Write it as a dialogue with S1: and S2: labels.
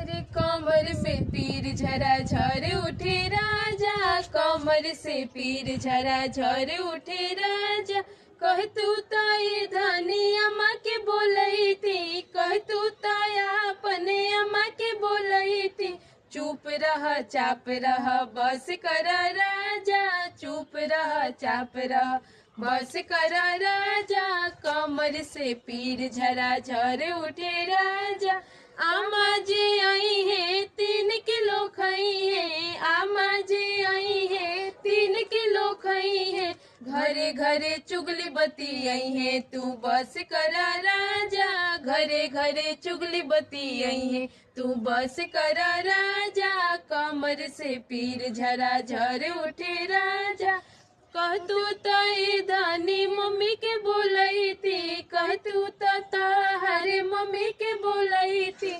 S1: अरे कमर में पीर झरा झर उठे राजा, कमर से पीर झरा झर उठे राजा। कह तू ताई धनी अम्मा के बोलई थी, कह तू ताया अपने अम्मा के बोलई थी। चुप रह चाप रह बस कर राजा, चुप रह चाप रह बस कर राजा। कमर से पीर झरा झर उठे राजा। आमा जी आई है 3 किलो खई है, आमा जी आई है 3 किलो खई है। घरे घरे चुगली बती आई है, तू बस करा राजा। घरे घरे चुगली बती आई है, तू बस करा राजा। कमर से पीर झरा झर उठे राजा। कह तू ताई धानी मम्मी के बोलई थी, कह तू ता हरे मम्मी के बोलई थी।